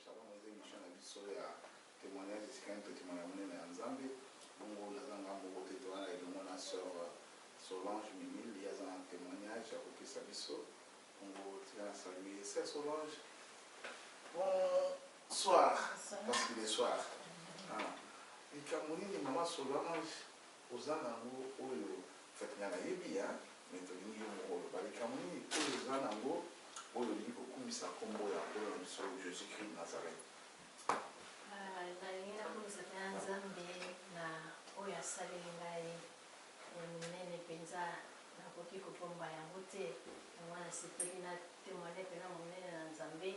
savons les émissions à Bissau et à témoignage de ce qu'un témoignage en Zambie. Bongo Nazanga Mobote Toana et mon sœur Solange Mimil, il y a un témoignage à Okisa Bissau. Bongo Tina saluer, c'est Solange. Bonsoir, parce qu'il est soir. Et Cameroun, maman Solange, aux Anango, Oyo, Fatina Yebia, mais Tony Yomoro, les Cameroun, aux Anango, Oyo, Kumisa Kombo, Oyo, Jésus-Christ Nazareth. Nalina kumsapia Nzambe na oyo asaleli ngai monene mpenza nakoki kopomba yango te yango nasepeli na témoigne mpena monene na Nzambe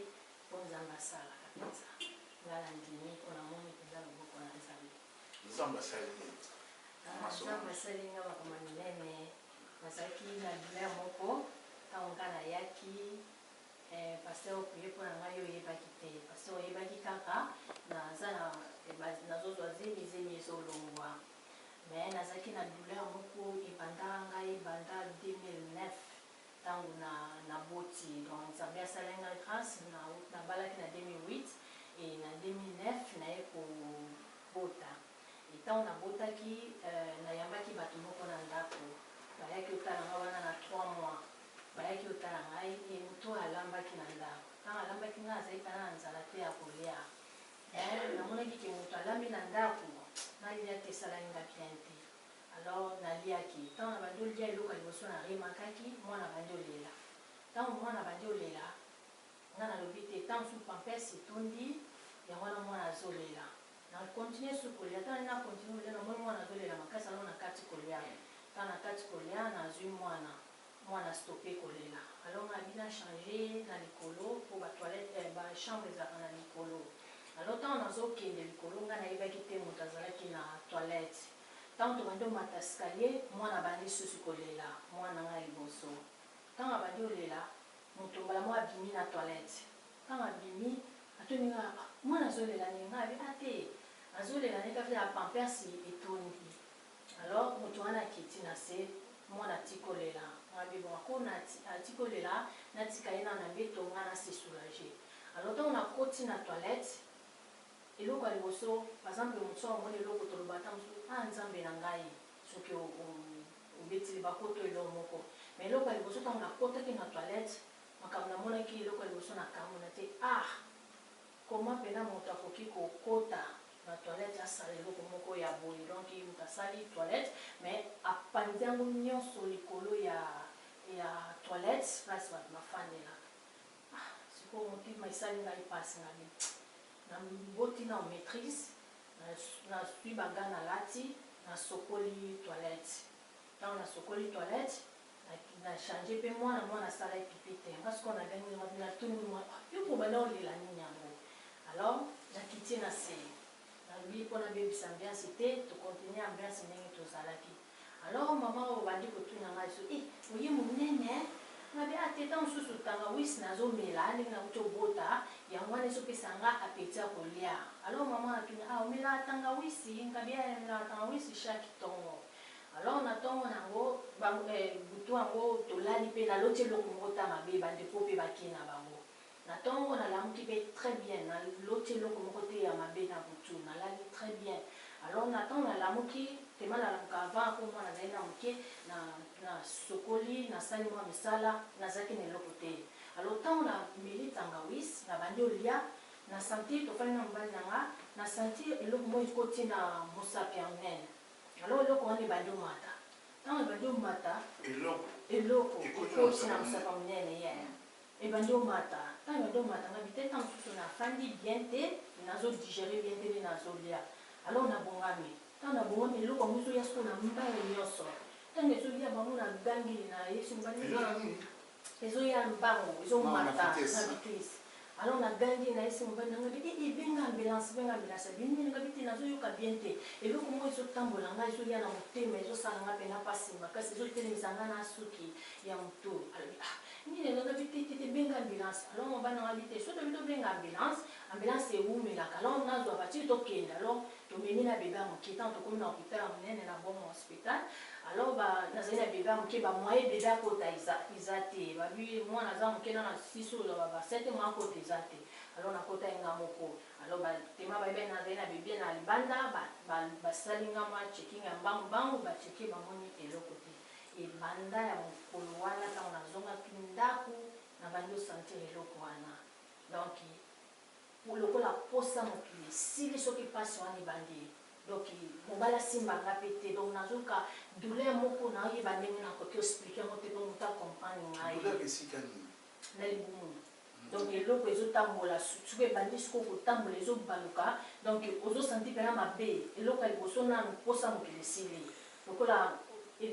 mpo Nzambe asalaka mpenza ngai nandimi mpo namoni mpenza loboko na Nzambe. Nzambe asaleli Nzambe asali ngai makambo minene nazalaki na douleur moko ntango ngai nayaki pasteur okuye mpo na ngai oyebaki te pasteur oyebaki kaka nazozwa zemi ezolongwa me nazalaki na douleur moko ebanda ngai ebanda 2009 ntango naboti donc Nzambe asalaki ngai grâce nabalaki na 2008 et na 2009 naye kobota ntango nabotaki nayambaki bato moko na ndako bayaki otala ngai wana na 3 mois bayaki otala ngai moto alambaki na ndako ntango alambaki ngai azali kana na nzala te ya kolia namonaki ke moto alambi na ndako nalia te esalaki nga bien te alors naliaki ntango na bandi olia eloko ya liboso naremakaki mwana bandi olela ntango mwana bandi olela nga nalobi te ntango su pampers etondi yango wana mwana azolela nakontinue su kolia ntango nakontinue kolia namoni mwana azolela makasi alo na kati kolia ntango na kati kolia nazwi mwana stoppe kolela alors nabina change na likolo po batoilette bachambre ezalaka na likolo alors ntango nazokende likolo ngai nayebaki te moto azalaki na toilette ntango tobandi omata escalier mwana bandi susu kolela mwana ngai liboso ntango abandi olela moto mbala mo abimi na toilette ntango abimi atoninga mwana azolela nini ngai abi ate azolela nini kafika ya pampersi etondi alors moto wana akiti na se mwana atikolela ngabi bon akona atikolela natika ye na mbeto nga na se soulager alors ntango nakoti na toilette eloko ya liboso par exemple moto amoni eloko toloba ta mosusu Nzambe na ngai soki obetili bakoto eloko moko mais eloko ya liboso ntango nakotaki na toilette makambo namonaki eloko ya liboso nakamona te comment mpena moto akoki kokota na toilette asala eloko moko ya boye donc moto asali toilette mais apandi yango nyonso likolo ya toilette place bato bafandelaka sikoyo motima esali ngai mpasi ngai naboti na maîtrise nasui baga nalati nasokoli toilette ntango nasokoli toilette nachange mpe mwana asala pipi te nga sikoyo natuni mwana yo mpo banda olela nini yango alors nakiti na se nalobi mpo nabebisa ambiance te tocontinue ambiance ndenge tozalaki alors mama oyo bandi kotuna ngai so oye monene ngabi ate ntango mosusu tangawisi nazomela ndenge nakuti obota yango wana ezopesa nga apeti ya kolia alors mama atuni omelaka tangawisi ngabi amelaka tangawisi chaque ntongo alors na ntongo nango butu yango tolali mpe naloti eloko moko ta mabe bandeko mpe bakei na bango na ntongo nalamuki mpe très bien naloti eloko moko te ya mabe na butu nalali très bien alors na ntango nalamuki tema nalamuka avant mpo mwana nazali na moke na sokoli nasali mwa misala nazalaki na eloko te alors ntango nameli tangawisi na bandi olia na senti tofali na mobali nanga na senti eloko moko ekoti na mosapi ya monene alors eloko wana ebandi omata ntango ebandi omata eloko ekoti na mosapi ya monene ye ebandi omata ntango ebandi omata nga bite ntango mosusu nafandi bien te nazodigere bien te nde nazolia alors nabongami ntango nabongami eloko yango ezoya siko na mbango nyonso ntango ezolia bango na gangeli na yesu mbani ezoya mbango ezomata na vitrise alors nagangi na yesu mbani nanga bi benga ambulance bini nga biti nazoyoka bien te eloko moko ezotambola nga ezolia na motema ezosala nga mpena mpasi makasi ezotelemisa nga na suki ya moto alobi nini nanga biti te benga ambulance alors mobali nanga biti so tobi tobenga ambulance ewumelaka alors nazwa batili tokende alors tomemi na bebe ya moke ntango tokomi na hôpital ya monene na bomo hospital alors nazali na bébé moke bamoye bébé akota eza te babi mwana aza moke na 6 oyo ba 7 mois akota eza te alors nakota ye nga moko alors batema bayebi nazali na bébé na libanda basali nga mwa checking ya mbangu bacheke bamoni eloko te ebanda ya mokolo wana ntango nazongaki ndako na bandi osentir eloko wana donc lokola posa mokili esili soki mpasi wana ebandi donc mobali asimbanga mpe te donc nazoka douleur moko naoyeba ndenge nakoki explike yango te mpo moto acomprendre ngai na libumu donc eloko ezotambola soki ebandi sikoyo kotambola ezobaluka donc ozosanti mpena mabe eloko ya liboso nanu mposa mokili esili lokola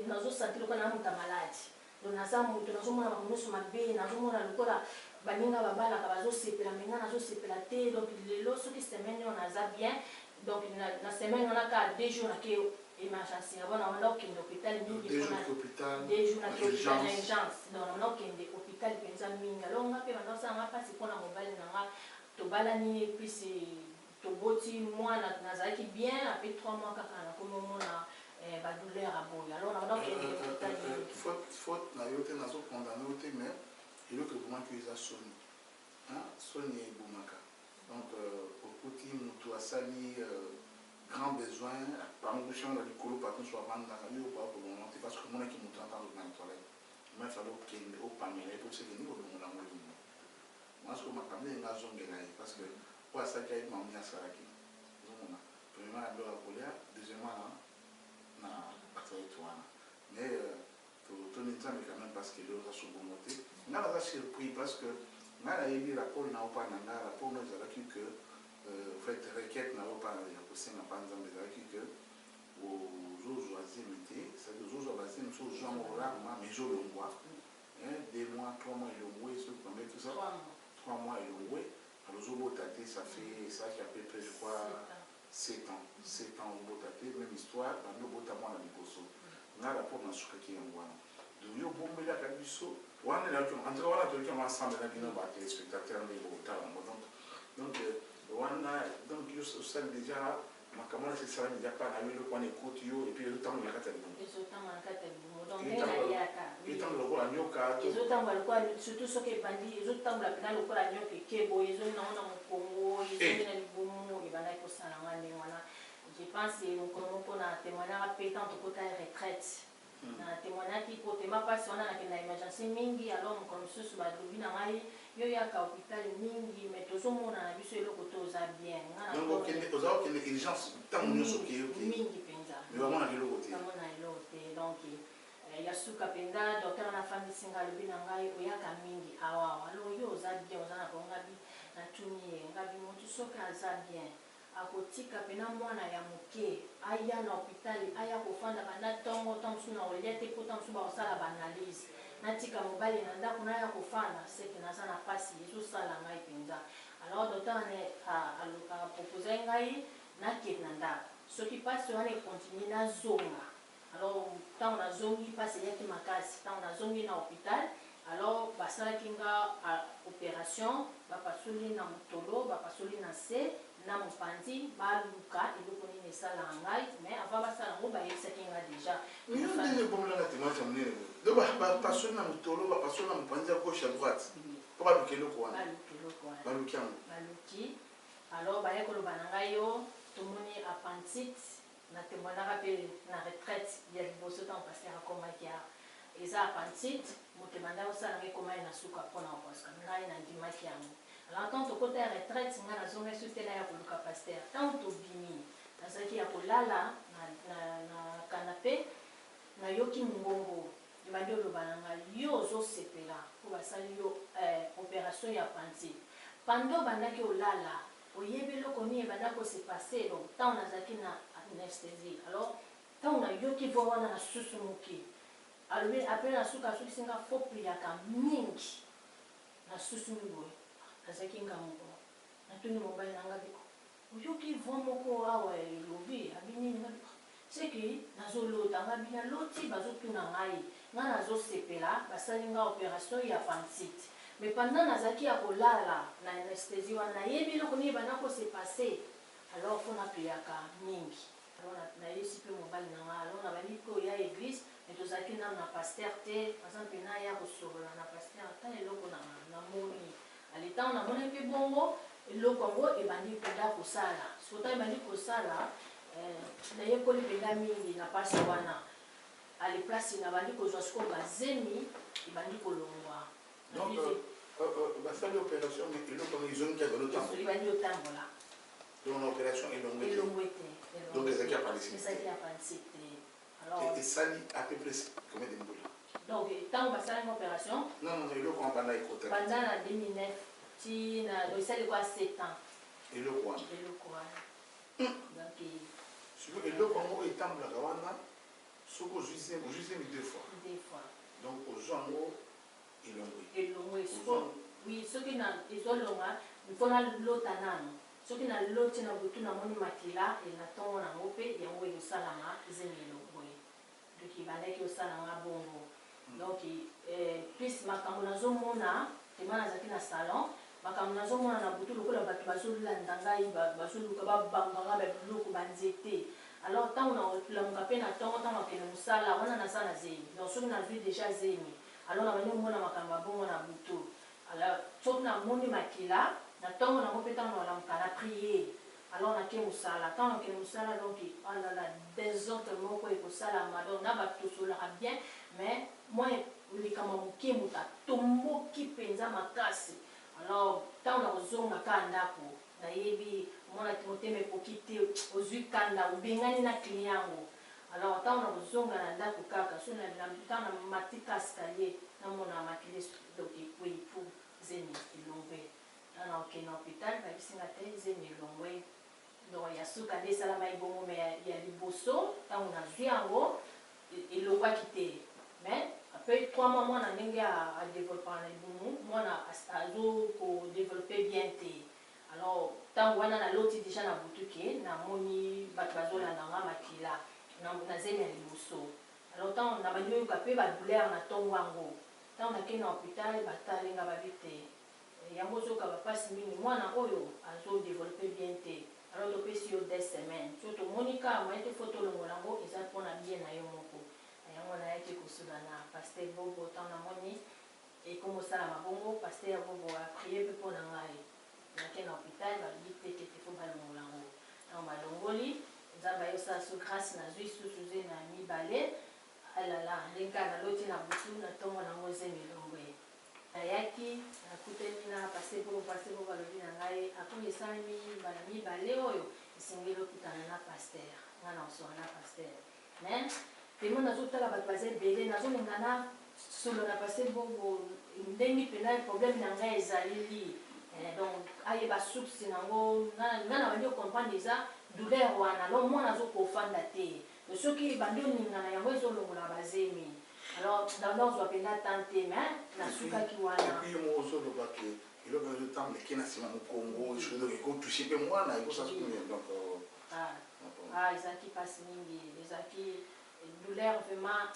nazosanti lokola na moto maladi donc naza moto nazomona makambo nyonso mabe nazomona lokola baninga babalaka bazosepela menga nazosepela te donc lelo soki semaine oyo naza bien donc na semaine wana ka 2 jours nake emergency abona wana okende hôpital mingi 2 jours nake hôpital na urgence donc wana okende hôpital mpenza mingi alors nga mpe bandosanga mpasi mpona mobali nanga tobalani episi toboti mwana nazalaki bien apres 3 mois kaka nakomi omona badouleur aboye alors nanga okende hôpital faute na yo te nazokondane yo te mais eloko ebomaki eza soni soni ebomaka donc okoti moto asali grand besoin pangushango na likolo partout sur avandaka yo okolongola te parce que omonaki moto atanga na toilette mais fale okende opamela ye po sekeni kolongola ngo limo mwasi makambo ndenge azongela ye parce que po asalaki ayebi mamoni asalaki ozomona premièrement na biloko ya kolia deuxièmement na batoilette wana mais toni nzambe quand même parce que lelo oza sobongo te nga naza surpris parce que nga nayebi rapport na opa na nga rapport no ezalaki que fait requête na opa ya kosenga mpa nzambe ezalaki que ozozwa zemi te c'est-à-dire ozozwa bazemi so ozwa ngo rarement mais ezolongwa 2 mois 3 mois elongwe soki combien tout ça 3 mois elongwe alors ozobota te ça fait à peu près je crois 7 ans ozobota te même histoire bando obota mwana liboso nga rapport nasukaki yango wana donc yo bombelaka biso wana en tout cas wana toliki yango ensemble na bino batelespectateur ndenge botala yango donc wana donc yo osali déjà makambo wana esala déjà mpa na yo eloko wana ekoti yo epuis ezotambola na kati ya libumu etambola lokola nyoka ezotambola lokola surtout soki ebandi ezotambola mpena lokola nyoka ekebo ezongi nango na mokongo ezongi na libumu ebandaki kosala nga ndenge wana je pense mokolo moko na témoignaka mpe tant tokota ya retraite na témoignaki po tema mpasi wana nakenda emergency mingi alors mokolo mosusu balobi na ngai yo yaka hôpital mingi mais tozomona na biso eloko te oza bien oza okende urgence ntango nyonso mingi mpenza bamona eloko te bamona eloko te donc ya suka mpenza docteur nafamisinga alobi na ngai oyaka mingi awawa alors yo oza bien oza na kongabi natuni ye ngabi motu soki aza bien akotika pena mwana ya moke aya na hôpital aya kofanda banda ntongo mosusu na kolia te mpo ntango mosusu bakosala baanalyse natika mobali na ndako naya kofanda seke naza na mpasi ezosala ngai mpenza alors docteur apropose ngai nakende na ndako soki mpasi wana ekontinue nazonga alors ntango nazongi mpasi eyaki makasi ntango nazongi na hôpital alors basalaki nga opération bapasoli na motolo bapasoli na se na mopanzi baluka eloko nini esalaka ngai mais avant basala yango bayebisaki nga déjà ndenge bomelanga témoignage ya monene donc bapasoli na motolo bapasoli na mopanzi ya gauche à droite mpo baluka eloko wana baluki yango baluki alors baye koloba na ngai yo tomoni appendicite na témoignaka mpe na retraite ya liboso ntango paster akomaki eza appendicite moto ebanda kosala ngai komai na suka mpona kopaska ngai nandimaki yango alors tant tokota ya retraite nga nazongai so tela ya koluka paster ntango tobimi nazalaki ya kolala na kanape nayoki mongongo ebandi oloba na ngai yo ozosepela mpo basali yo opération ya appendicite pando bandaki olala oyebi eloko nini ebanda kosepase donc ntango nazalaki na anesthésie alors ntango nayoki vo wana na susu moke alobi apres na suka asukisinga fo priaka mingi na susu miboye nazalaki nga moko natuni mobali nanga biko oyoki vo moko awa elobi abi nini nga biko seki nazolota nga bina loti bazotuna ngai nga nazosepela basali nga opération ya appendicite mais pendant nazalaki ya kolala na anesthésie wana nayebi eloko nini banda kosepase alors fo napeyaka mingi alors na yesi pe mobali na nga alors na bandi ko ya église mais tozalaki nano na paster te par exemple na ya kosolola na paster ata eloko na moni aletango namoni mpe bongo eloko yango ebandi mpenza kosala sota ebandi kosala nayekoli mpenza mingi na pasi wana ale place na bandi kozwa siko bazemi ebandi kolongwa donc basali opération mais eloko yango ezongi kaka lotambola ebandi otambola donc na opération elongwe te donc ezalaki apandisi te esali à peu près combien de mbula donc ntango basalaki opération non eloko wana banda ekota banda na 2009 ti na esali kwa 7 ans eloko wana donc siko eloko yango etambolaka wana soki ozwi deux fois donc ozwa yango elongwe oui soki ezolonga mpona lota nano soki na loti na butu namoni makila na ntongo nango mpe yango ekosalama zemi elongwe donc ebandaki osalanga bongo donc plus makambo nazomona tema nazalaki na salon makambo nazomona na butu lokola bato bazolanda ngai bazoluka babanganga babiloko banzete alors ntango nakolamuka mpe na ntongo ntango akende mosala wana naza na zemi donc soki nazwi déjà zemi alors nabandi omona makambo abongo na butu alors soki namoni makila na ntongo nango mpe ntango nalamuka na prier alors nake mosala ntango nakende mosala donc alala desordre moko ekosalama donc na bato tosolaka bien mais moi likama moke moto atomboki mpenza makasi alors ntango nakozonga ka ndako nayebi omonaki motema ekoki te ozwi kanda obengani na client yango alors ntango nakozonga na ndako kaka so ntango namatika escalier namona makile donc ekwepu zemi elongwe na okende na hôpital babisinga te zemi elongwe donc ya suka nde esalama ebongo me ya liboso ntango nazwi yango elongwaki te mais après 3 mois mwana ndenge adeveloppaka na libumu mwana azokodéveloppe bien te alors ntango wana naloti déjà na butu ke namoni bato bazolandanga makila na zemi ya liboso alors ntango nabandi oyoka mpe badouleur na ntongo yango ntango nakei na hôpital batalenga babi te yango ozoyoka bapasi mingi mwana oyo azodéveloppe bien te alors topesi yo 10 semaines so tomoni ka moye te fo tolongola yango eza mpona bien na yo moko yango nayaki kosola na paster bobo ntango namoni ekomosalama bongo paster bobo aprie mpe mpo na ngai nake na hôpital balobi te tete fo balongola yango ntango balongoli nzambe ayosala so grâce nazwi susu ze na mibale alala ndenge naloti na butu na ntongo nango zemi elongwe nayaki nakutani na paster bobo alobi na ngai akomi esalami bana mibale oyo esengeli okutana na paster nga na osola na paster mais pemo nazotala bato baza ebele nazolinga na solo na paster bobo ndenge mpena problème na ngai ezaleli donc ayeba source nango nga na bandi ocomprendre eza douleur wana lo mwana azokofanda te soki bandi oningana yango ezolongola bazemi alors danda ozwa mpenza tan te mais nasukaki wana epuis mo ozolobaki eloko ezotambola eke na nsima mokongo donc ekotouche mpe mwana ekosasi donc ezalaki mpasi mingi ezalaki douleur vraiment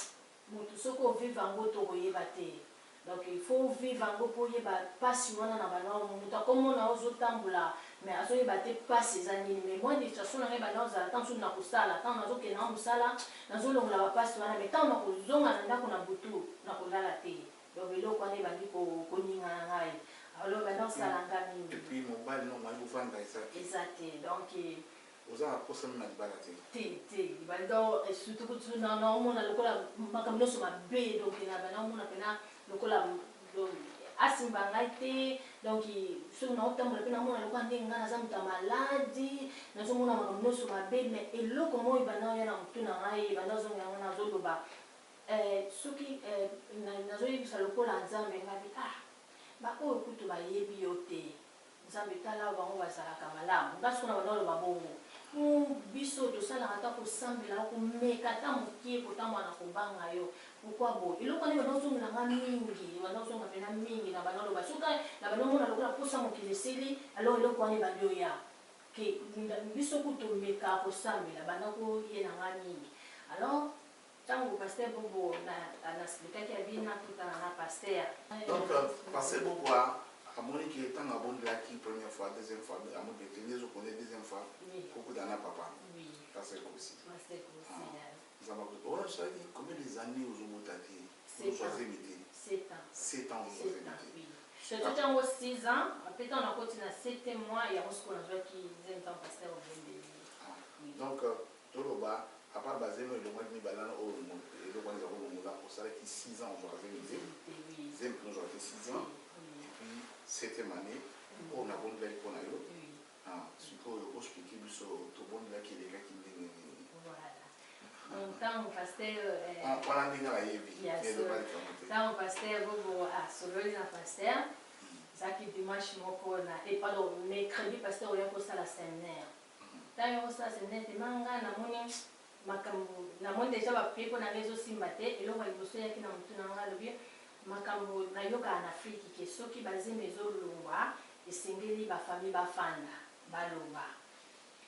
motu soki ovive yango tokoyeba te donc il faut vivre yango mpo oyeba mpasi wana na bana motu akomona ozotambola mais azoyeba te mpasi eza nini mais moi distraction na ngai bana ozala ntango soki na kosala ntango nazokende na mosala nazolongola bapasi wana mais ntango nakozonga na ndako na butu nakolala te donc eloko wana ebandi koninga na ngai alors bana osala nga mingi epuis mobali nongo ayebofanda eza te donc oza na posa mina libala te bando surtout kutu naomona lokola makambo nyonso mabe donc naomona mpena lokola asimba ngai te donc soki naotambola mpe namona lokola ndenge ngai naza moto ya maladi nazomona makambo nyonso mabe mais eloko moko ebanda oya na motu na ngai ebanda ozonga yango nazoloba soki nazoyebisa lokola nzambe ngabi baoyo kutu bayebi yo te nzambe tala bango bazalaka malamu ngasi kuna banda oloba bongo biso tosalaka ata kosambela komeka ata mokie kotambola na kobanga yo pourkui boye eloko wana banda ozongelanga mingi banda ozonga mpena mingi na banda oloba soki na banda omona lokola mposa mokili esili alors eloko wana ebandi oya ke biso kutomeka kosambela banda koyenanga mingi alors ntango paster bobo nasplikaki abina kutana na paster donc paster bobo à mon qui est en abonné la qui première fois, deuxième fois, à mon qui les autres connaissent deuxième fois, beaucoup d'années papa. Oui. Ça c'est aussi. C'est aussi. Ça m'a coûté. On a choisi combien des années aux Omotati? 7 ans. 7 ans aux Omotati. Oui. C'est tout en 6 ans, après on a continué à 7 mois et on se connaît qui aiment tant passer au Bende. Donc, tout le bas, à part basé, nous avons mis balan au monde. Et donc, on a eu au salaire qui 6 ans aux Omotati. Zem nous avons fait 6 ans. Et puis, 7e année, on a bon de l'air qu'on a eu. Suppose que expliquer sur tout bon de l'air qui est les gars qui viennent. Voilà. Donc, tant on pasteur. Pendant que nous avons eu, tant on pasteur, à Sololi, un pasteur. Ça qui dimanche, et pardon, mercredi, pasteur, on a posé la séminaire. Tant on a posé la séminaire, tu m'as namoni déjà baprie mpo na ngai ezosimba te eloko ya liboso eyaki na motu na ngai alobi makambo nayokaka na afriki ke soki bazembe ezolongwa esengeli bafamille bafanda baloba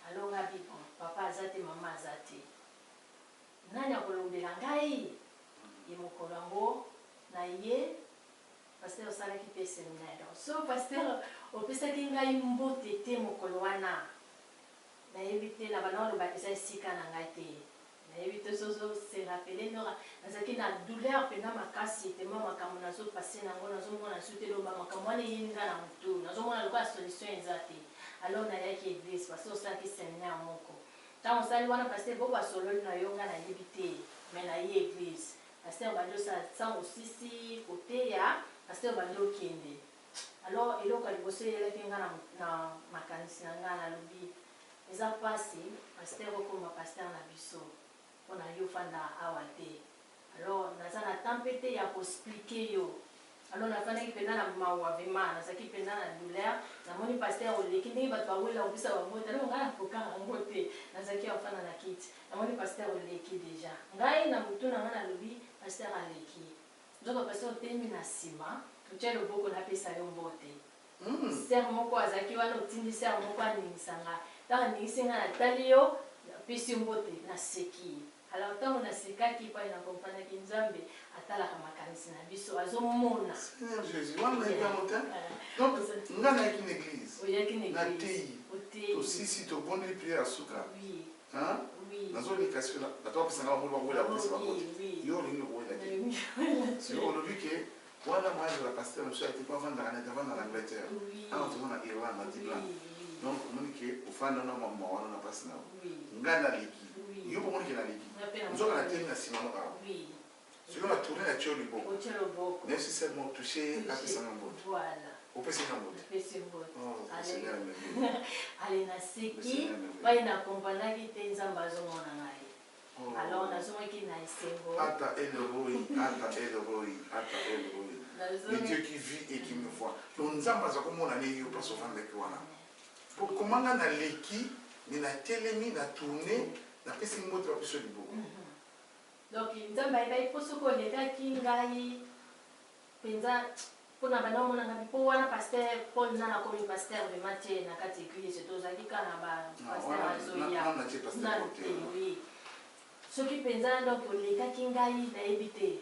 alonga bibo papa aza te mama aza te nani akolombela ngai ye mokolo yango na ye paster osalaki mpe seminaire so paster opesaki ngai mbote te mokolo wana nayebi te na bana oloba eza esika na ngai te nayebi te soso se rappele nora nazalaki na douleur mpenza makasi tema makambo nazopase nango nazomona su te loba makambo wana eyini nga na motu nazomona lokola solution eza te alors nayaki église parce osalaki seminaire moko ntango osali wana paster bo basololi na yo nga nayebi te me naye église paster obandi osala ntango osisi koteya paster obandi okende alors eloko ya liboso eyelaki nga na makanisi na nga nalobi eza pasi paster okoma paster na biso mpona yo fanda awa te alors naza na tempe te ya koexplike yo alors nafandaki mpenza na mawa vraimen nazalaki mpenza na douleur namoni paster oleki ndenge bato bawela kopesa bango te alors ngai nakokanga yango te nazalaki afanda na kiti namoni paster oleki deja ngai na motu na ngai nalobi paster aleki nzoka paster otemi na nsima otya loboko napesa yo mbote ser moko azalaki wana otindi ser moko aningisa ngai ntango aningisi ngai natali yo napesi mbote naseki alors ntango nasekaki pai nakompanaki nzambe atalaka makanisi na biso azomona Seigneur Jésus wana nayebi te donc nga nayaki na église oyaki na nateyi tosisi tobondeli priere ya suka oui nazoleka sikoyo bato bapesanga bamoli bawela kopesa bakote yo olingi okowelaki sikoyo olobi ke wana moyage la paster mosu ayete po avandaka na davanda na angleterre awa toza na irlande na dibland donc omoni ke ofanda na mama wana na mpasi na nga naleki yo pomoni ke naleki nzoka natemi na nsima mo awa sikoyo na tourne na tio liboko même si c'est mon touché apesanga mbote opesinga mbote ale naseki pai nakompanaki te nzambe azomona ngai alors nazomaki na esengo Ata Elroi, le Dieu qui vit et qui me voit. Donc nous avons besoin de aller au passe au vent de Kouana. Pour comment on a l'équipe, on a télémi, on a tourné, on a fait ce mot de la personne du beau. Donc nous avons besoin de aller au Kingai, penza pour na bana mona ngapi po wana pasteur Paul na komi pasteur de Mathieu na catégorie c'est aux akika na ba pasteur azoya na oui soki penza donc olekaki ngai nayebi te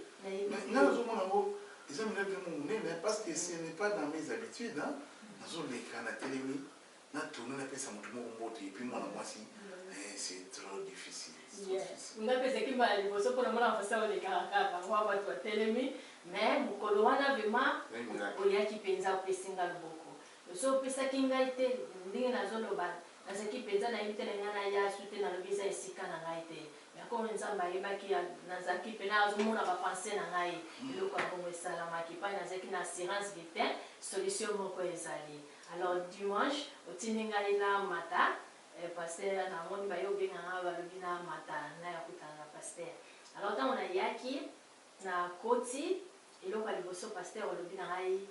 nazomona ngo eza milaki monene parce que ce n'est pas dans mes habitudes nazoleka na telemi natourne napesa motu moko mbote epuis mwana mwasi c'est trop difficile ngapesaki mbala liboso mpona mona mpasa olekaka kaka wa bato batelemi mais mokolo wana vraimen oyaki mpenza opesinga loboko so opesaki ngai te ndenge nazoloba nazalaki mpenza nayebi te na ngai naya su te nalobi eza esika na ngai te yakomo nzambe ayebaki nazalaki mpena azomona bapense na ngai eloko ya bongo esalamaki pai nazalaki na assurance vitin solution moko ezali alors dimanche otindi ngai na mata paster namoni bayobenga ngai balobi na mata naya kutana na paster alors ntango nayaki na koti eloko ya liboso paster olobi na ngai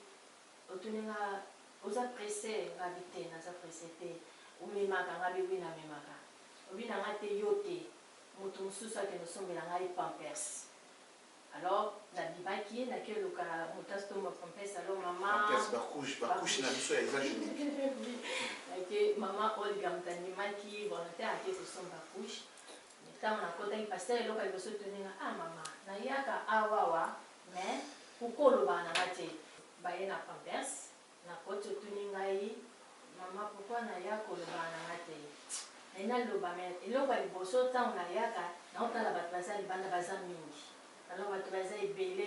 otuninga oza presse ngabi te naza presse te omemaka ngabi wi namemaka obi na ngai te yo te moto mosusu akende osombela ngai pampers alors nabimaki naki oluka moto asitomba pampers alors mama bakouche na biso ya eza génique naki mama olga moto andimaki volontaire ake kosomba couche ntango nakotaki paster eloko ya liboso toninga mama nayaka awawa mais pourquoi olobaka na nga te baye na pampers naloba me eloko ya liboso ntango nayaka naotala bato baza libanda baza mingi alors bato baza ebele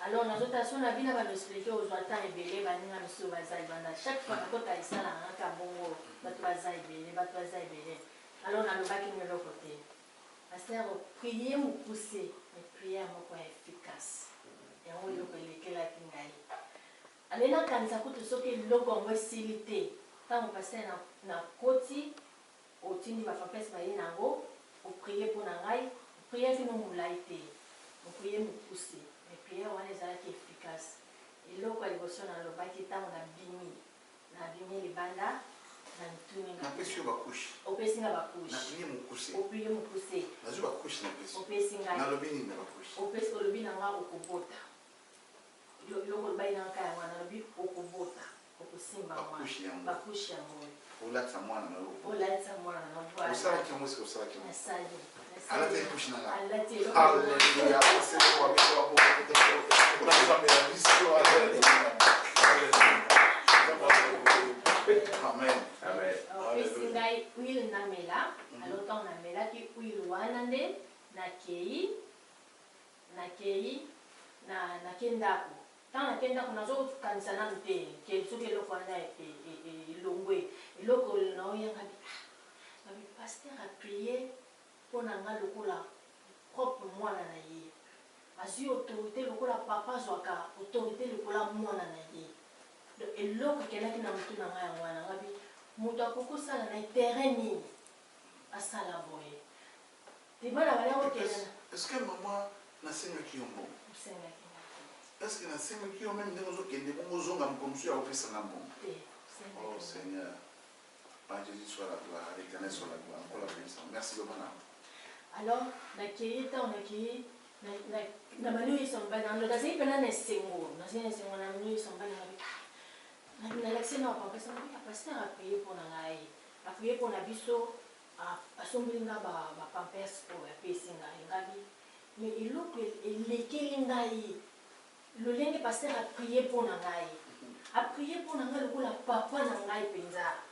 alors nazotala so na bino banoexplike ozwa ntan ebele baninga miso baza libanda chaque fois nakota esala ngaka bongo bato baza ebele alors nalobaki mo eloko te paster prier mokuse mais priere moko ya efficace yango eloko elekelaki ngai ale nakanisa kutu soki eloko yango esili te ntango paster na koti otindi bafapesi baye nango oprie mpo na ngai oprie kino molai te oprie mokuse mais priere wana ezalaki efficace eloko ya liboso nalobaki ntango nabimi libanda na mituni opesi nga bakushe oprie mokuse opesi ngai olobi na nga okobota eloko olobai na ngai yango nalobi okobota okosimba bakushe yango olatisa mwana na opesi ngai huile namela alors ntango namelaki huile wana nde nakei ndako ntango nakei ndako nazokanisa nanu te soki eloko wana elongwe eloko naoyanga babi paster aprie mpo na nga lokola propre mwana na ye azwi autorité lokola papa azwaka autorité lokola mwana na ye eloko ekelaki na motu na ngai yango wana ngabi moto akokosala na terrain nini asala boye libana baliakokelana est-ce que maman nasengaki yo mbongo est-ce que nasengaki yo même ndenge ozokende bongo ozonga mokomosu ya kopesanga mbongo oh Seigneur Jésus soit la gloire, l'Éternel soit la gloire, encore la bénédiction. Merci beaucoup. Alors, nakei ta nakei na manu isombana ndo kasi pena na sengo na manu isombana na laksena papa sana ka pasteur a prier pour na ngai a prier pour na biso a somblinga ba pampers pour ya pesinga ngabi mais iloko elekeli ngai lo lenge pasteur a prier pour na ngai lokola papa na ngai penza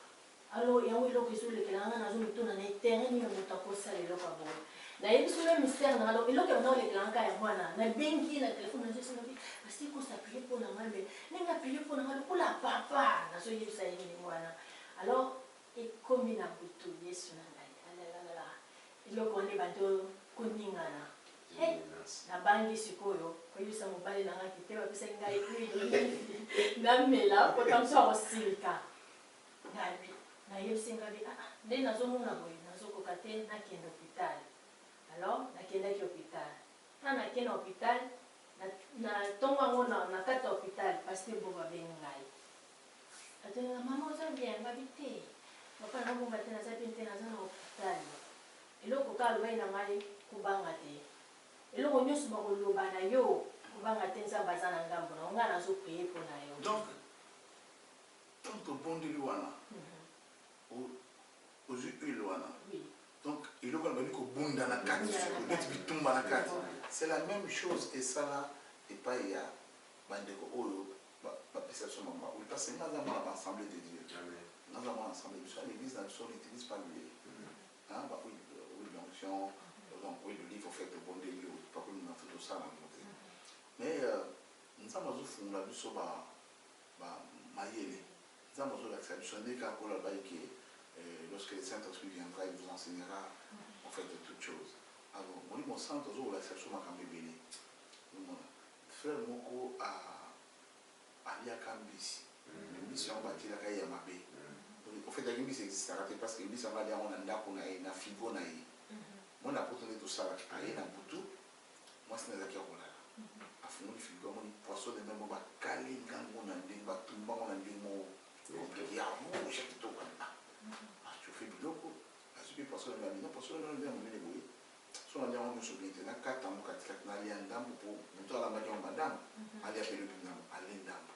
alors yango eloko ezolekela nga nazomituna na terrain nini moto akosala eloko boye nayebi so le mystère na alors eloko yango olekela nga ya mwana nabengi na telefone nazosengabi asi kosaprie mpo na ngai me ndenge aprie mpo na ngai lokola papa nazoyebisa ye nini mwana alors ekomi na butu yesu na ngai alalala eloko wana ebandi koningana nabangi sikoyo koyebisa mobali na ngai kite bapesaki ngai namela potamso akosilika ngabi nayebisi ngabi nde nazomona boye nazokoka te nakende hôpital alors nakendaki hôpital ntan nakende hôpital na ntongo yango na kati ya hôpital paster bo babengi ngai atenga mama oza bien ngabi te papa nabonga te naza bien te naza na hôpital eloko ka alobai na ngai kobanga te eloko nyonso bakoloba na yo kobanga te nzambe aza na ngambo na ngai nazoprie mpo na yo donc tant tobondeli wana ozwi huile wana donc eloko nabandi kobunda na kati neti bitumba na kati c'est la même chose esala epai ya bandeko oyo bapesa biso mama oyo parce que naza mwana baassemblée de dieu naza mwana assemblée biso à l'église na biso on n'utilise pas l'huile huile d'onction donc huile d'olive ofait tobondeli oyo pakoli na fo tosala yango te mais nzambe azofungula biso mayele nzambe azolakisa biso nde kaka kolaba ke lorsque le Saint-Esprit viendra, il vous enseignera en fait de toutes choses. Alors, mon centre, je vais chercher ma cambe béni. Frère Moko a lié à Kambisi. Mission bâtie la caille à ma baie. En fait, la Kambisi existe parce que le Bissam va dire on a un dako na figo na yi. Moi, on a porté tout ça à y na boutou. Moi, c'est n'importe quoi là. A fond de figo, mon poisson de même ba kalinga mon andi ba tumba mon andi mo compliqué à moi, j'ai tout quoi. Tu fais biloko, asubi parce que la mine parce que on vient me débrouiller. So on a on se bien na kata mo katika na ali ndambo pour mtu ala maji on madame ali appeler le ndambo ali ndambo.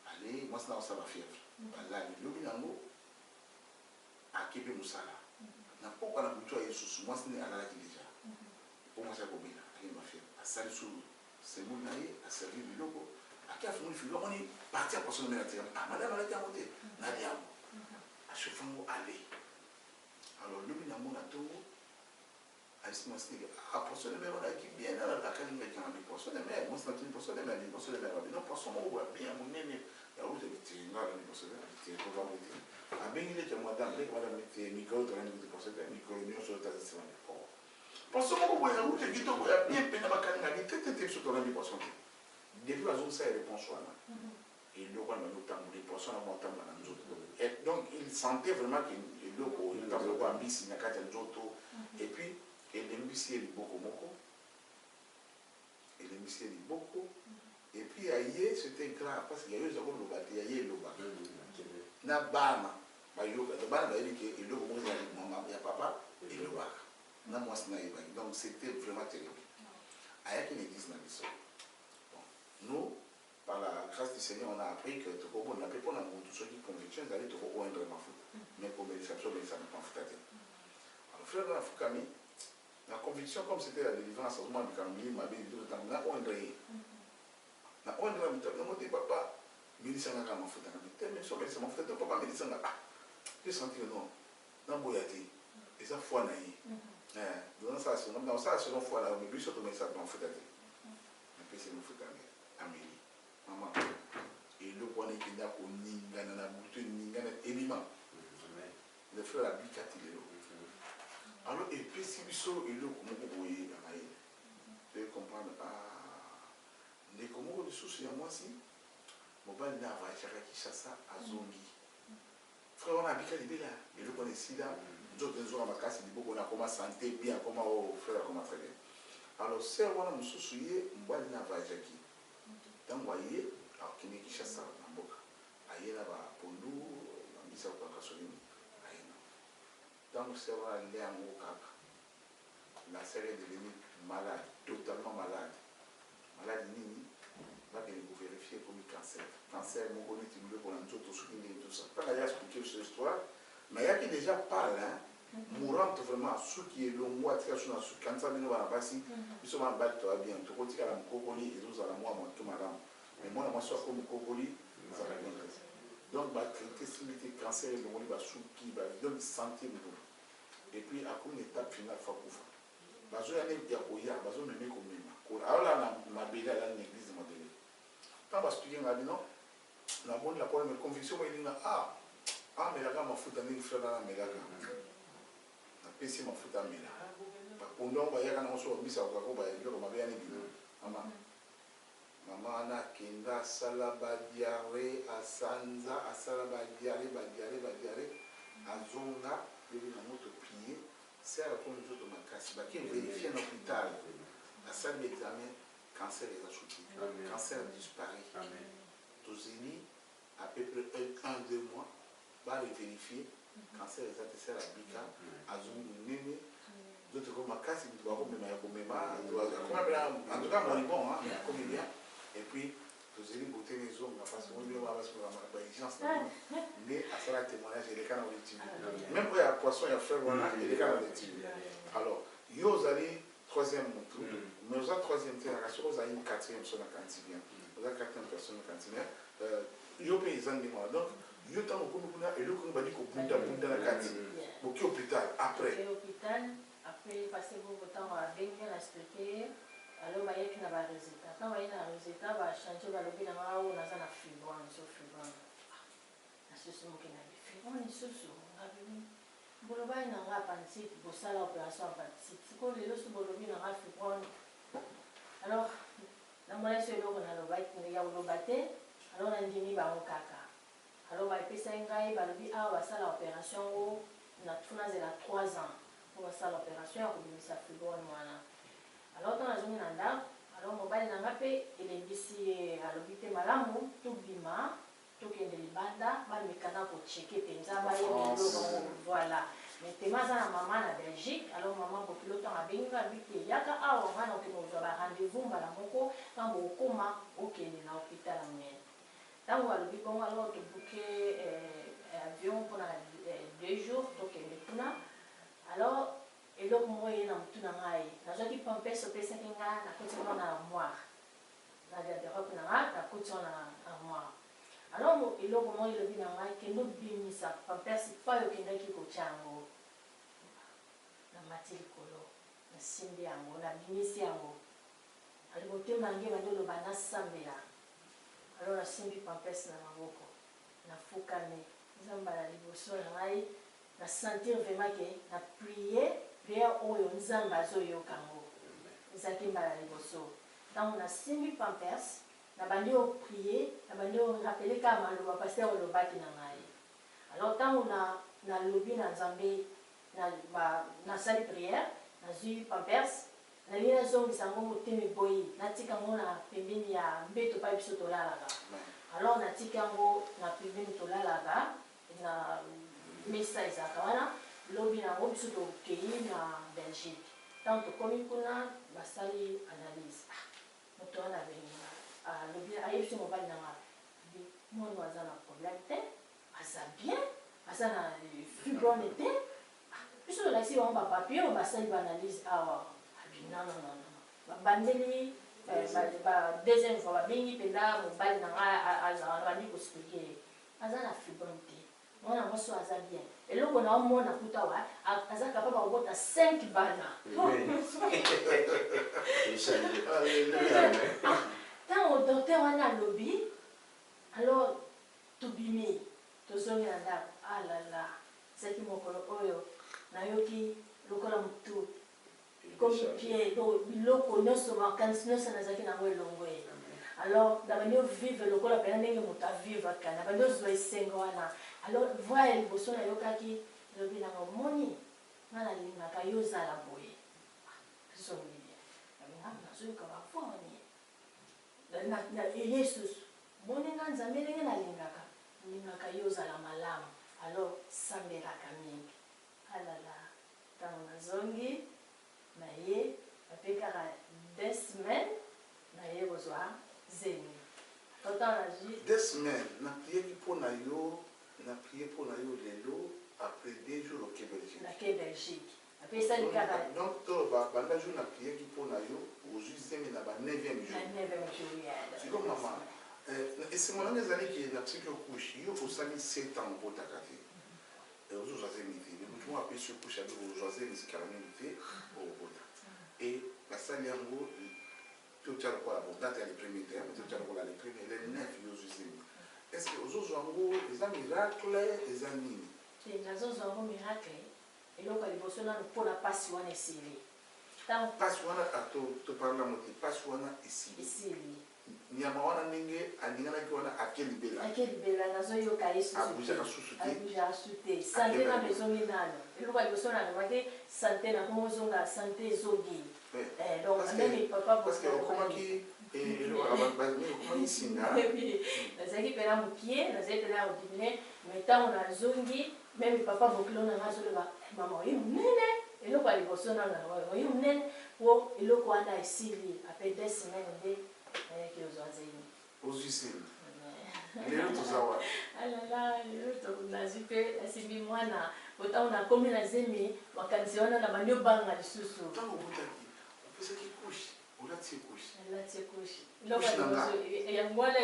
Ali moi ça va fièvre. Ala ni lobi nango akipe musala. Na poko na mtu ya Yesu moi c'est ala la déjà. Pour moi ça kobina ali ma fièvre. Asali sous c'est bon naïe a servi biloko. Akia fumuli figo on est parti à personne mais la madame elle était à côté. Na diabo. chaque fois aller. Alors le bien mon atout, à ce moment ah pour ça le même on a qui bien là la calinga qui a mis pour ça le même, moi c'est pour ça le même, pour ça le même, non pour ça on voit bien mon nez, là où j'ai été là pour ça c'était probablement a bien il était madame était micro dans le pour ça micro mieux sur ta c'est pour ça on voit là où j'ai dit on voit bien peine ma calinga qui était sur dans le pour ça depuis la zone ça réponse là et le roi nous t'a dit pour ça on va t'amener dans nous et donc il sentait vraiment que le ko il t'a pas ambisi na kati nzoto et puis et l'embisi est beaucoup et l'embisi est beaucoup et puis ailleurs c'était grave parce qu'il y a eu des gens qui l'ont battu ailleurs le bas na bana ba yo ba bana ba dit que le ko mo maman ya papa et le bas na moi c'est na donc c'était vraiment terrible ailleurs qui l'église na biso nous par la grâce du Seigneur, on a appris que tout le monde n'a pas pour tout ce qui est conviction, d'aller tout le monde ma foot. Mais pour mes déceptions, mais ça ne peut pas faire. Alors, frère, dans la Foukami, la conviction, comme c'était la délivrance, au moment du Camille, m'a dit tout le temps, on a ondré. On a ondré, on m'a dit, papa, Mélissa n'a pas ma foot. Mais ça, c'est mon frère, papa, Mélissa n'a pas. J'ai senti que non, dans Boyati, et ça, foi naïe. Dans ça, c'est non, foi là, mais lui, surtout, mais ça, mon frère. Et puis, c'est mon frère, Amélie. Maman, et le point est qu'il y a au Ningana, na Bouté, Ningana, Elima. Le frère a bu Katilelo. Alors, et puis, si vous et le comment vous pouvez comprendre, les comment de soucis à moi, si, mon bal n'a pas été qui chasse à Zongi. Frère, on a bu Katilela, et le point est si là, nous autres, nous avons ma casse, on a commencé à santé bien, comment au frère, comment très bien. Alors, c'est on a mon souci, mon bal n'a pas été qui. Donc, vous voyez, alors qu'il y a chasse à Namboka. Aïe là-bas, pour nous, on dit ça pour la gasoline. Aïe non. Donc, c'est vrai, aller en haut cap. La sœur est devenue malade, totalement malade. Malade, nini, va venir vous vérifier comme le cancer. Cancer, mon bonnet, tu veux pour l'enjeu, tout ce qui est tout ça. Pas d'ailleurs expliquer cette histoire, mais il y a qui déjà parle, hein, mourant vraiment, ceux qui est le mois, tu as sur quand ça vient à la base, ils sont en bas, tu vas bien. Tu continues à la cocoli, ils ont à la moi, tout madame. Mais moi, je suis comme cocoli, ça va bien. Donc, qu'est-ce qui est cancer, le monde va sous qui va donc sentir le boulot. Et puis, à quoi une étape finale, il faut qu'on fasse. Parce que il y a Koya, parce que même comme même. Alors là, ma belle à l'église de ma belle. Quand on va expliquer, on a dit non, la bonne la première conviction, il dit mais la gamme m'a foutu à une frère dans la mélaga. La PC m'a foutu à mélaga. Pour nous, on va y aller dans le mis à Okako, on va y aller maman. Maman a kenda salaba diaré à Sanza, à salaba diaré, à Zonga, il y a un autre plié, c'est à la conduite de ma casse. Qui vérifie un hôpital, la salle d'examen, cancer est assouti, cancer disparaît. Tozini, à peu près 1-2 mois, va le vérifier, cancer est assouti à la Bika, à Zonga, d'autres comme ma casse, il doit remettre ma comméma, en tout cas, moi, bon, comme il y a. Et puis, vous allez goûter les hommes, parce qu'on lui a l'exigence, mais à faire un témoignage, il y a des cas dans l'étude. Même pour les poissons, il y a fait il y a des cas dans l'étude. Alors, vous allez, troisième truc, mais vous avez troisième génération, vous avez une quatrième personne à Cantibien. Vous avez quatrième personne à Cantibien. Vous avez paysan de moi. Donc, vous avez un peu de et le coup, vous avez dit qu'on bouge dans la Cantibien. Au hôpital, après. Hôpital, après, parce que vous avez bien expliqué. Alors, il y a un résultat. Quand il y a un résultat, il va changer, il va lever la main, on a un fibrone, sur fibrone. C'est ce qui est dit. Fibrone, c'est ce qui est dit. Si vous avez un appendicite, vous avez l'opération appendicite. Si vous avez un fibrone, alors, la moitié de l'eau, on a le bain, alors on a dit, il va au caca. Alors, on va faire un gars, il va dire, on va faire l'opération, on a tout là, 3 ans. On va faire l'opération, on va faire fibrone, voilà. Alors, dans la zone nanda, alors mobile nanga pe elebisi alobite malamu tout bima tout kende libanda ba mekana ko checker penza ba yelo voilà mais tema za na maman na Belgique alors maman ko pilote a benga bite yaka awa ngana ko zo ba rendez-vous mbala moko kambo koma okende na hôpital amen tango alobi bongo alors to bouquet avion pour 2 jours to kende kuna alors et donc, moi, je suis dans tout le monde. Je suis dans le monde, je suis dans l'armoire. Je suis dans l'armoire. Alors, il eloko moko elobi na ngai kende obimisa pampers epai okendaki kotya yango namati likolo nasimbi yango nabimisi yango ali motema yange bandi oloba nasambela alors nasimbi pampers na maboko nafukami nzambe na liboso na ngai na sentir vraiment ke na prier prière oyo nzambe azoyoka yango ezalaki mbala liboso ntango nasimbi pampers na bandi oprier na bandi orapele kaka maloba paster olobaki na ngai alors ntango nalobi na nzambe nasali prière nazwi pampers nalingi nazongisa yango motema eboyi natika yango na pembeni ya mbeto pa biso tolalaka alors natika yango na pembeni tolalaka na mesa ezalaka wana lobi nango biso tokei na Belgique ntango tokomi kuna basali analyse moto wana abenga alobi ayebisi mobali nanga mono aza na problème te aza bien aza na fibrone te biso tolakisi bango bapapie oyo basali baanalyse awa non babandeli deuxième fois babengi mpenza mobali nanga abandi koexplike aza na fibrone te mwana yango so aza bien eloko na omona kuta wa aza capable akobota 5 bana ntango docteur wana alobi alors tobimi tozongi na ndako alala ezalaki mokolo oyo nayoki lokola motu comme pied biloko nyonso makanisi nyonso nazalaki nango elongo ye alors nabandi ovivre lokola mpena ndenge moto avivaka nabandi ozwa esengo wana alors voi ya liboso nayokaki elobi nanga omoni nga nalingaka yo ozala boye zongi nazoyoka bavoni yesusu moni nga nzambe ndenge nalingaka yo ozala malamu alors sambelaka mingi alala ntango nazongi naye ape kaka 2 semaines naye kozwa zemi totan nazwi 2 semaines naprieki mpo na yo lelo après 2 jours oke Belgique nake Belgique ape esali kaka donc to banda jour naprieki mpo na yo ozwi zemi na ba 9e jour siko mama esengo nanga ezalaki na psiki okushi yo osali 7 ans obotaka te ozozwa zemi te motu moko apesi okushi abe ozwa zemi zikala mingi te obota et basali yango totya lokola bodate ya lepremier te totya lokola lepremier le 9 yo ozwi zemi est-ce que ozozwa yango eza miracle eza nini nazozwa yango miracle eloko ya liboso nano mpona mpasi wana esili mpasi wana toparla mote mpasi wana esili nyama wana ndenge aninganaki wana akelibela nazoyoka abujaka susu te sante na bezongi nano eloko ya liboso nanomaki sante na komozonga sante ezongi donc ndenge papa okomaki singa nazalaki mpena mokie nazali mpena ya modimine mai ntango nazongi meme papa mokilo nanga azoloba mama oye monene eloko ya liboso nanga oye monene po eloko wana esili ape 2 semaines nde nayaki ozwa zemi ozwi zemi lelo tozawa alala lelo nazwi mpe nasimbi mwana otango nakomi na zemi makanisi wana na bandi obanga lisusu ntango obotaki opesaki kushi olati kushi alati kushi yango wana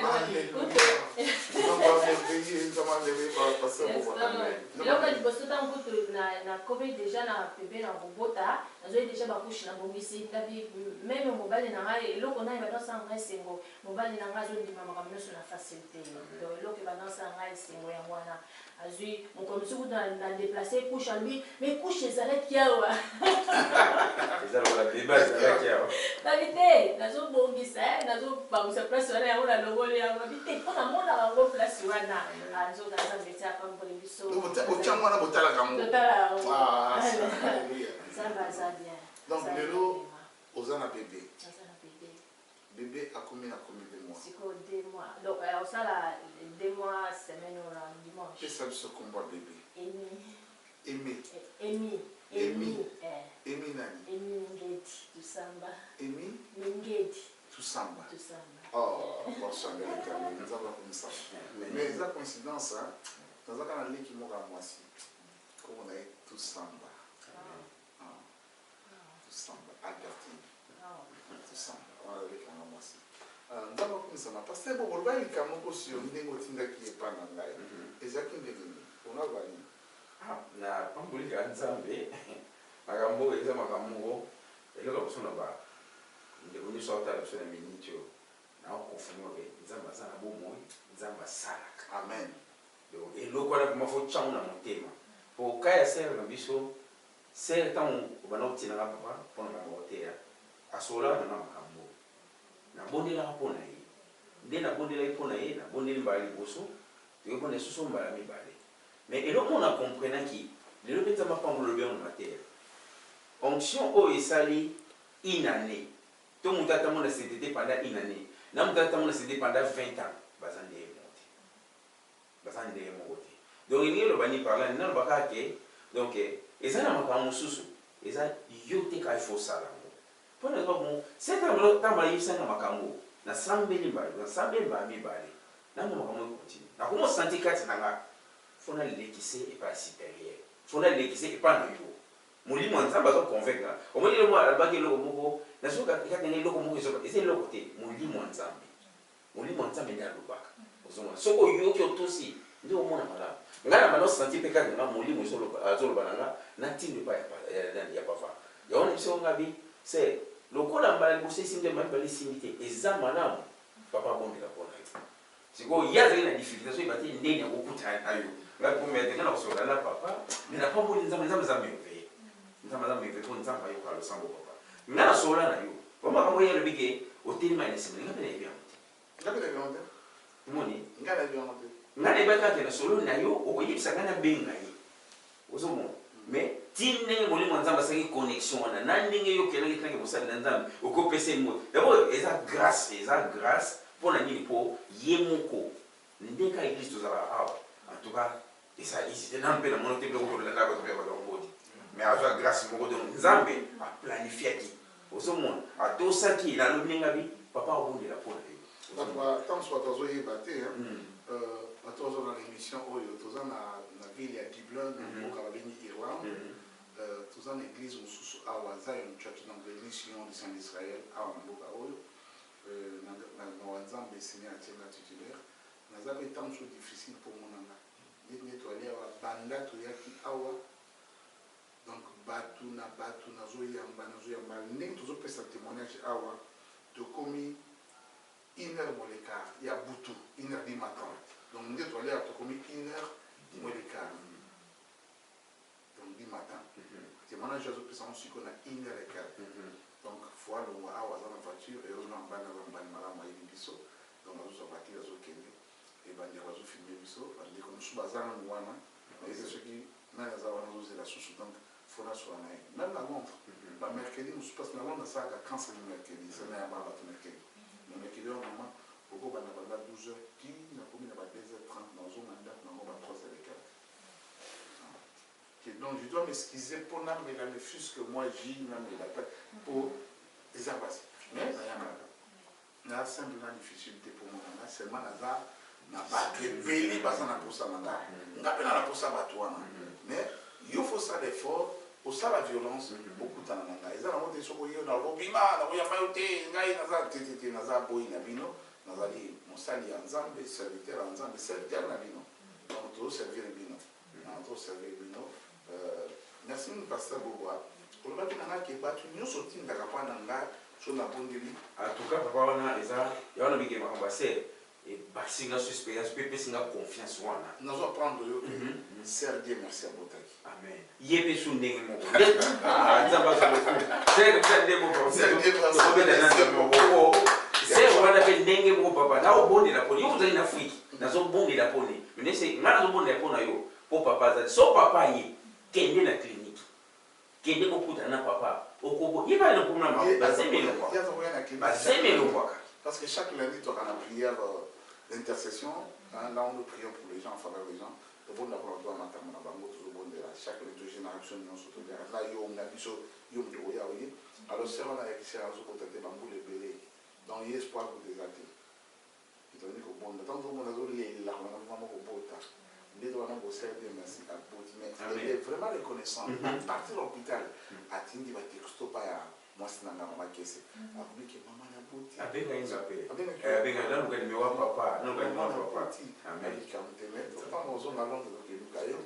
eloko ya liboso ntango kutu nakomi deja na pembe na kobota nazoi deja bakushi na bongisi tabi meme mobali na ngai eloko naye banosala ngai esengo mobali na ngai azondima makambo nyonso na facilité donc eloko banosala ngai esengo yango wana azwi mokolo mosuku na déplace couche alobi mais couche ezalaki awa tabi te nazobongisa nazobangisa place wana yango nalongoli yango abi te mpo namonaka yango place wana nzoka nzambe ti apamboli biso otyango wana botalaka ngo nzambe aza bien donc lelo oza na bebe bébé akomi na combien de mois siko 2 mois donc osala 2 mois semaine ola dimanche pesa biso kombo bébé Emi nani Emi Ngedi Tusamba Emi Tusamba oh portion de nzamba comme ça mais ça coïncidence hein dans un leki moko ya mwasi kombo na ye Tusamba Tusamba Agatine Tusamba wana leki ya mwasi nzambe akumisama paster bokoloba likambo osio ndenge otindaki epa na ngai ezalaki ndenge nini mpona bani na pambolika nzambe makambo eza makambo eloko biso na ba ndeko nyonso aotala biso na miniti oyo naokonfirme oke nzambe aza na bomoi nzambe asalaka amen donc eloko wana vraimen fo tyango na motema po ka ya sere na biso sere ntango obanda kotinanga papa mpona makambo teya asolaka na makambo nabondelaka mpo na ye nde nabondelaki mpo na ye nabondeli mbala liboso toyebona lisusu mbala mibale mais eloko na comprenaki lelo mpe nzambe apambola lobi yango na mateya onction oyo esali une année to moto atambo na cdd pendant une année na moto atambo na cdd pendant 20 ans baza ndeye moko te baza ndeye moko te donc elingi eloba ni parla nalobaka ke donc eza na makambo mosusu eza yo te ka ifo osala yango mpo na zomo ntango ayebisanga makambo nasambeli mbala nasambeli mbala mibale nango makambo ekontinue nakomosanti kati na nga fo nalekise epai supérieur fo nalekise epai na yo molimo ya nzambe azoconvaincre omoni eloko alobaki eloko moko nazokatanga eloko moko eza eloko te molimo ya nzambe nde alobaka ozomona soki oyoki otosi nde omona malamu ngai na bana osanti mpe kati nga molimo azoloba na nga natindo epai ya papa yaona biso ngabi se lokola mbala liboso esimbi te mabibala esimbi te eza malamu papa abondela mpona yo sikoyo ye azali na difficulté soki bate ndenge akokutana na yo ngai pomete nga na kosola na papa me napamboli nzambe merveille nzambe mpo nzambe ayoka losambo papa nga na sola na yo po makambo ye alobi ke otelema na nsima nga mpe nayebi yango te omoni nga nayebi kaka na solo na yo okoyebisa ngai nabenga ye ozomona mais ti ndenge molimo ya nzambe asalaki connexion wana na ndenge yo okelaki tanke mosali na nzambe okopesa mo dabord eza grâce mpo na nini mpo ye moko nde ka église tozalaka awa en tout cas eza hésité na mpe na mono te biloko tolelaka bato mpe balongodi mais azwa grâce moko donc nzambe aplanifiaki ozomona atosaki nalobi ndenge abi papa abondela mpo na yo ntango so bato azoyeba te bato bazo na émission oyo toza na ville ya dublin na mboka babengi irlande toza na église mosusu awa zion church donc l'église union du saint d'israël awa na mboka oyo na wanzambe eseni atienga titulaire naza mpe ntango so difficile mpo monanga ndenge toali awa banda toyaki awa donc bato nazoyamba ndenge tozopesa témoignage awa tokomi 1h moins le quart ya butu 1h du matin donc nde toali awa tokomi 1h moins le quart donc du matin témoignage azopesa ngo siko na 1h et quart donc fois longwa awa aza na voiture heureusement bana bambani malamu ayebi biso donc azozwa voiture azokende ebandeko bazofilme biso bandeko mosusu baza nanu wana nayebi soki nani aza wana azozela susu donc fona sola na ye même na londres bamercredi mosusu parce que na londres asalaka canceli mercredi sana ya bana bato mercredi na mercredi wana mama okobanda banda 12h ki nakomi na ba 2h30 nazonga ndako nango ba 3h et quart donc je dois m'excuser pour namela ne fût que moi j'y namela pour les abasses mais na simplement difficulté pour moi na seulement naza na bato ebele baza na posa na nga nga mpe na posa bato wana mais yo faut ça l'effort osala violence okutana na ngai eza nango te soki oye nakobima nakoyamba yo te ngai naza tetete naza boyi na bino nazali mosali ya nzambe serviteur ya nzambe serviteur na bino donc tozoservir bino tozoservir bino merci pasteur boboa olobaki na nga ke bato nyonso otindaka mpa na nga so nabondeli en tout cas papa wana eza ya wana bike makambo ya ser basinga so expérience mpe epesinga confiance wana nazo apprendre yo ser die merci abotaki amen ye mpe so ndenge moko nzambe azoloku ser nde moko ser wana mpe ndenge moko papa naobondela mponi yo ozali na afrike nazobondela mponi menese nga nazobondela mpo na yo mpo papa azali so papa ye kende na clinique kende kokutana na papa okobo ye bana komna ma bazemelongwaka parce que chaque lundi tu as la prière d'intercession là on nous prions pour les gens en faveur des gens le bon d'accord doit matin na bango toujours bon de la chaque génération nous surtout là yo na biso yo mdo ya oye alors c'est on a réussi à se contacter bango le belé donc il y a espoir pour des athées donc il faut bon de temps on a zoli la on a vraiment au bota des doigts dans servir merci à Boti mais il est vraiment reconnaissant à partir de l'hôpital à Tindi va texto pas mwasi na nga mama kese abiki mama na boti abenga inzape abenga na ngani mewa papa na ngani mewa papa amen kamteme tant ozo na londe do keluka yo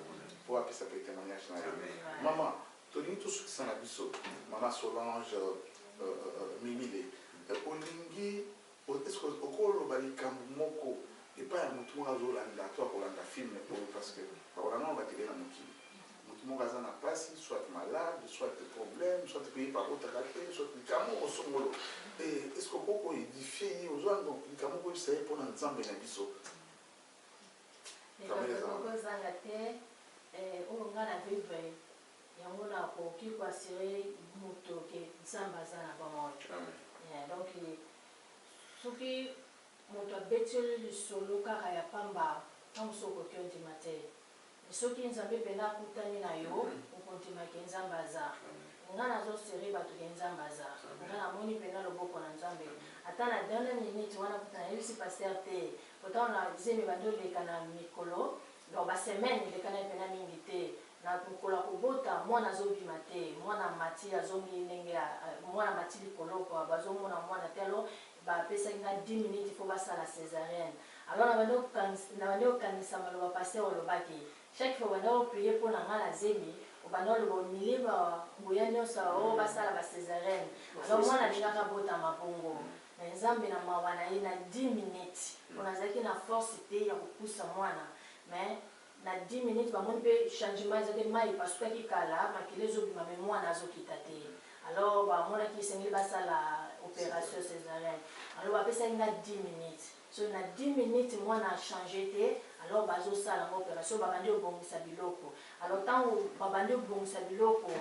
pour apesa pe témoignage na mama toni to succès na biso mama Solange Mimile olingi est-ce que okolo bali kambu moko et pas un mutu moko azolanda to akolanda film parce que bakolanda batele na mokili mutu moko aza na pasi soit malade soit problème soit payé par autre quartier soit likamo osongolo est-ce que poko édifié ozwa donc likamo ko isaye mpona nzambe na biso okozanga te oyo nga na vivre yango na koki koasire moto ke nzambe aza na bamoyo donc soki moto abeteli lisolo kaka ya pamba ntango so okoki ondima te soki nzambe mpena akutani na yo okondimake nzambe aza nga nazosere bato ke nzambe aza nga namoni mpena loboko na nzambe ata na dernière minute wana kuta nayebisi paster te potango na zemi bandi oleka na mikolo donc basemaine elekana mpena mingi te na mokolo akobota mwana azobima te mwana mati azongi ndenge mwana mati likolo kwa bazomona mwana te alo bapesaki nga 10 minutes fo basala césarienne alors na bandi okanisa maloba paster olobaki chaque fois bandi oprie mpona nga na zemi obandi oloba omilima nguya nyonso oyo basala bacésarienne alors mwana alingaka botama bongo na nzambe na mawa na ye na 10 minutes mpona azalaki na force te ya kopusa mwana mais na 10 minutes bamoni mpe changement ezaki mai epasukaki kala makili ezobima me mwana azokita te alors bamonaki esengeli basala opération césarienne alors bapesaki nga 10 minutes so na 10 minutes mwana achange te alors bazosala yango opération babandi obongisa biloko alors ntango babandi obongisa biloko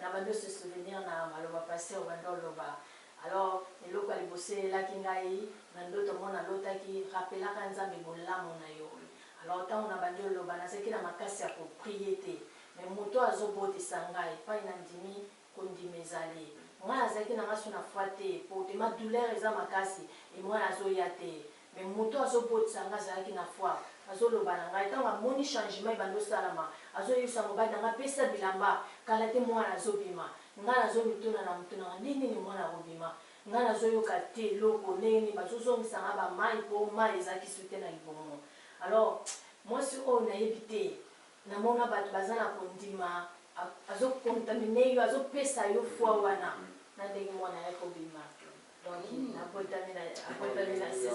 na bandi ose souvenir na maloba paster obandi oloba alors eloko ya liboso elaki ngai na ndoto mona alotaki rappelaka nzambe bolamu na yo alors ntango na bandi oloba nazalaki na makasi ya koprie te mais moto azobotisa ngai epai na ndimi kondima ezali mwana azalaki na ngaso na foi te po tema douleur eza makasi emwana azoya te mais moto azobotisa ngai azalaki na foi azoloba na ngai ntango amoni changement ebandi osalama azoyebisa mobali na ngai pesa bilamba kala te mwana azobima ngai nazomituna na motu na ngai ndenge mwana akobima ngai nazoyoka te eloko ndenge bazozongisa ngai bamai mpo mai ezalaki su te na libomo alors mwasi oyo nayebi te namona bato baza na kondima azokontamine yo azopesa yo foi wana na ndenge mwana ye kobima donc abotami na merci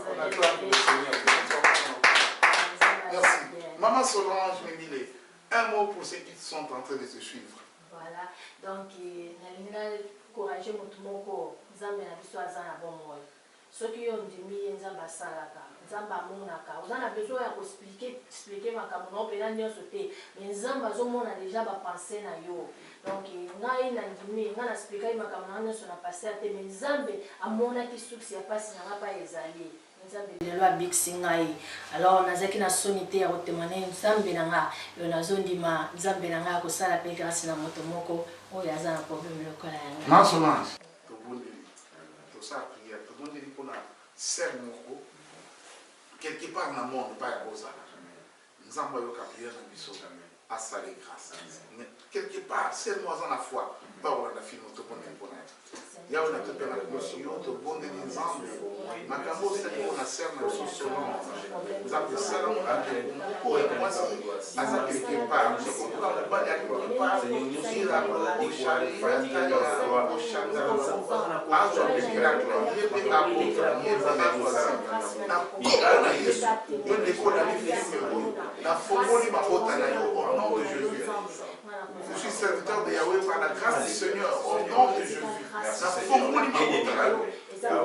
maman Solange Mimile un mot pour ceux qui sont en train de se suivre voilà donc nalingi nakourage motu moko nzambe na biso aza na bomoi soki yo ndimi ye nzambe asalaka nzambe amonaka oza na besoin ya koexplike makambo nao mpena nyonso te mais nzambe azomona deja bapense na yo donc ngai na ndimi ngai nasplikaki makambo nanga nyonso na paster te mais nzambe amonaki suksi ya mpasi na nga mpa ezali nzambe lelo abikisi ngai alors nazalaki na soni te ya kotemane nzambe na nga yo nazondima nzambe na nga ya kosala mpe grâce na moto moko oyo aza na problème lokola yanga Masolange tobondeli tosala prière tobondeli mpona ser moko quelque part na monde pa ya bozala nzambe ayoka prière na biso asale grâce mais quelque part ser mo aza na foi pa kolanda filme tobondeli mpona ye yawe na tope na kosi yo tobondeli nzambe makambo osali mpona ser na biso Solange nzambe esala oyo mwasi aza quelque part okoka mobali ya quelque part ozila oshari oshanda azwa miracle yebe abota yebe akwasa na kombo na yesu yo ndeko na lifilme oyo nafongoli mabota na yo au nom de Jésus. Je suis serviteur de Yahweh par la grâce du Seigneur au nom de Jésus. Nafongoli mabota na yo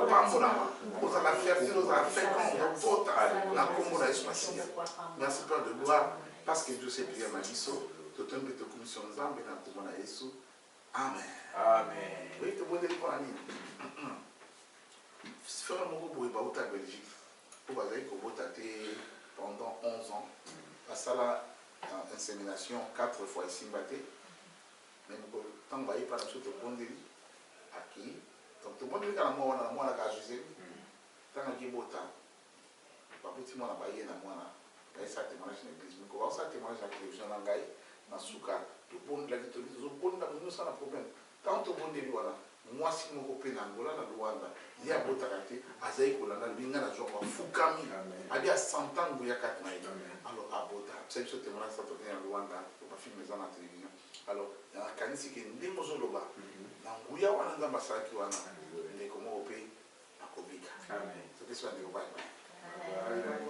opambolama ozala fertile ozala fécond obota na kombo na yesu masiya. Merci Père de gloire parce que Dieu sait prier na biso totembe tokomisi nzambe na kombo na yesu. Amen. Amen. Oui, te bondeli mpona nini frère moko boye bauta Belgique po bazali kobota te pendant 11 ans basala insémination 4 fois esimba te mais ntango baye pa na biso tobondeli aki donc tobondeli kaka na mwa wana ka Jésus ntango akibota baboti mwana baye na mwana bayesala témoignage na église miko baosala témoignage na télévision na ngai na suka tobondelaki tobondela moto nyonso na problème ntango tobondeli wana mwasi moko pe na Angola na Luanda ya botaka te azali kolanda binga na zwa fukami ali a 100 ans ya katna ile alors abota c'est ce témoin ça to na Luanda ba film za na télévision alors ya kanisi ke ndimo zoloba na nguya wana nza masaki wana ndeko mo pe akobika amen c'est ce que je dis.